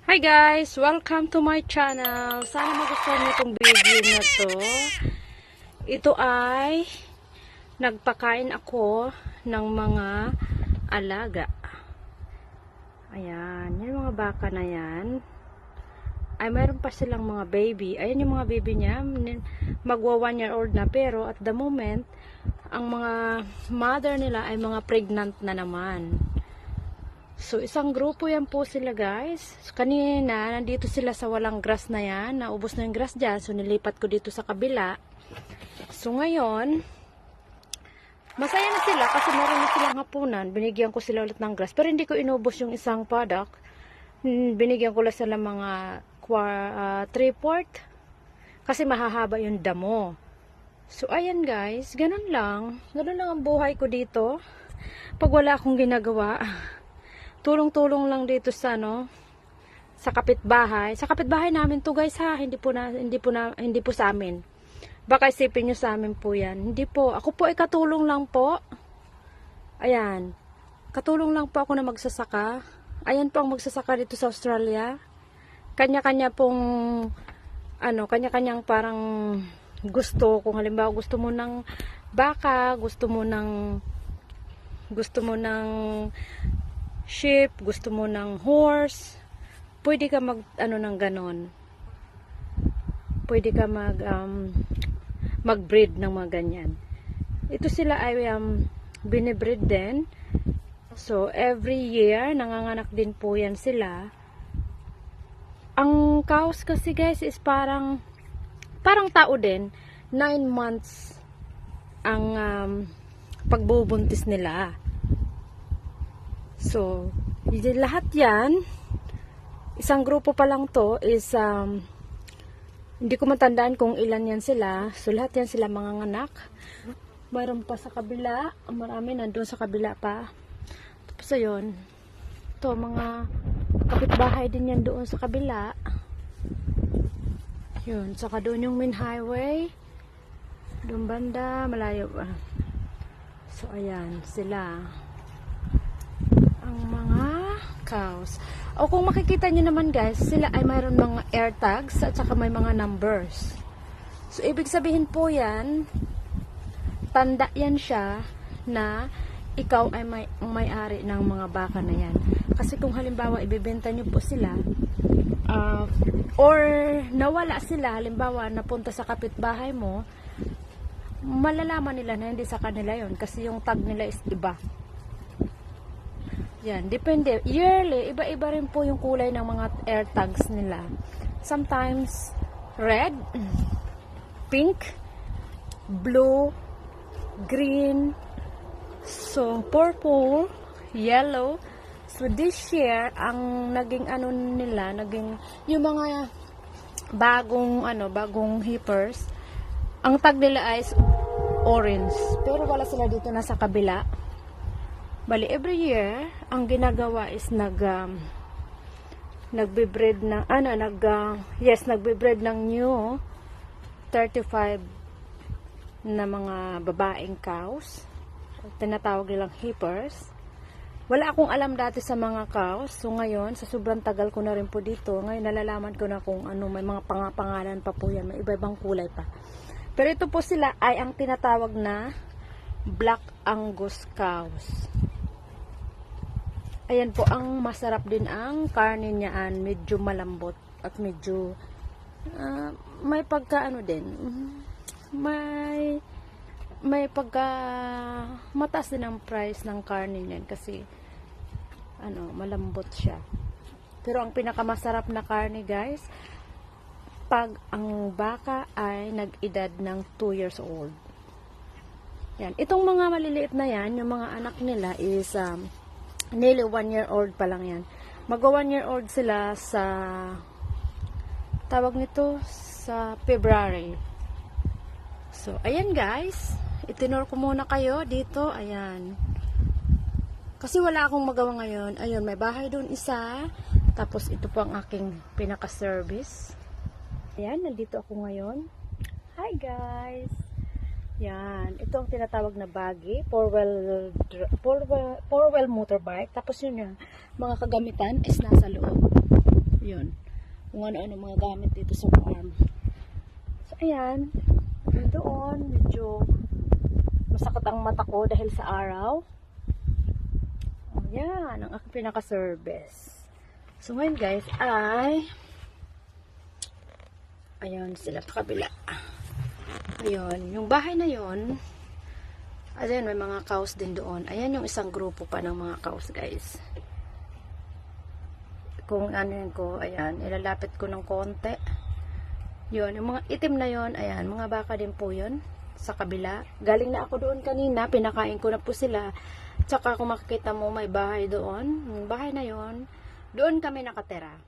Hi guys! Welcome to my channel. Sana magustuhan niyo itong video na to. Ito ay nagpakain ako ng mga alaga. Ayan. Yung mga baka na yan. Ay mayroon pa silang mga baby. Ayan yung mga baby niya. Magwa 1 year old na. Pero at the moment, ang mga mother nila ay mga pregnant na naman. So, isang grupo yan po sila guys. So, kanina, nandito sila sa walang grass na yan. Naubos na yung grass dyan. So, nilipat ko dito sa kabila. So, ngayon, masaya na sila kasi meron na silang hapunan. Binigyan ko sila ulit ng grass. Pero hindi ko inubos yung isang paddock. Binigyan ko lang sila mga 3/4. Kasi mahahaba yung damo. So, ayan guys. Ganun lang. Ganun lang ang buhay ko dito. Pag wala akong ginagawa. Tulong-tulong lang dito sa sa kapitbahay. Sa kapitbahay namin to guys ha, hindi po sa amin. Baka isipin niyo sa amin po 'yan. Hindi po, ako po ay katulong lang po. Ayan. Katulong lang po ako na magsasaka. Ayan po ang magsasaka dito sa Australia. Kanya-kanya pong kanya-kanyang parang gusto. Kung halimbawa gusto mo ng baka, gusto mo ng sheep, gusto mo ng horse, pwede ka ng ganon. Pwede ka mag-breed ng mga ganyan. Ito sila ay binibreed din. So, every year, nanganganak din po yan sila. Ang cows kasi guys is parang tao din. 9 months ang pagbubuntis nila. So, lahat yan, isang grupo pa lang to is, hindi ko matandaan kung ilan yan sila. So, lahat yan sila mga anak. Mayroon pa sa kabila. Marami nandun sa kabila pa. Tapos ayun. Ito, mga kapitbahay din yan doon sa kabila. Yun, saka doon yung main highway. Doon banda, malayo pa. So, ayan, sila. Ang mga cows. O kung makikita nyo naman guys, sila ay mayroon mga air tags at saka may mga numbers. So, ibig sabihin po yan, tanda yan siya na ikaw ay may-ari ng mga baka na yan. Kasi kung halimbawa ibibenta nyo po sila, or nawala sila, halimbawa napunta sa kapitbahay mo, malalaman nila na hindi sa kanila yon kasi yung tag nila is iba. Yan, depende. Yearly, iba-iba rin po yung kulay ng mga air tags nila. Sometimes, red, pink, blue, green, so, purple, yellow. So, this year, ang naging yung mga bagong heifers, ang tag nila ay orange. Pero wala sila dito na sa kabila. Bali, every year, ang ginagawa is nagbe-breed ng, nagbe-breed ng new 35 na mga babaeng cows. Tinatawag nilang heifers. Wala akong alam dati sa mga cows. So, ngayon, sa sobrang tagal ko na rin po dito, ngayon nalalaman ko na kung may mga pangalan pa po yan. May iba-ibang kulay pa. Pero ito po sila ay ang tinatawag na Black Angus cows. Ayan po, ang masarap din ang karne niyaan, medyo malambot at medyo may pagka din, may pagka mataas din ang price ng karne niyan kasi malambot siya. Pero ang pinakamasarap na karne guys, pag ang baka ay nag-edad ng 2 years old. Yan, itong mga maliliit na yan, yung mga anak nila is nearly 1 year old pa lang yan. Mag-1 year old sila sa tawag nito sa February. So, ayan guys. Itinur ko muna kayo dito. Ayan. Kasi wala akong magawa ngayon. Ayun, may bahay doon isa. Tapos, ito po ang aking pinaka-service. Ayan, nandito ako ngayon. Hi guys! Yan. Ito ang tinatawag na buggy. Four-wheel motorbike. Tapos yun yung mga kagamitan is nasa loob. Yun. kung ano-ano mga gamit dito sa farm. So, ayan. Doon, medyo masakit ang mata ko dahil sa araw. Ayan, ang aking pinaka-service. So, ngayon guys, ayun, sila sa kabila. Ayun, yung bahay na yun, ayan, may mga cows din doon. Ayan yung isang grupo pa ng mga cows, guys. Kung ano yun ko, ayan, ilalapit ko ng konti. Yun, yung mga itim na yun, ayan, mga baka din po yun sa kabila. Galing na ako doon kanina, pinakain ko na po sila. Tsaka kung makikita mo, may bahay doon. Yung bahay na yun, doon kami nakatira.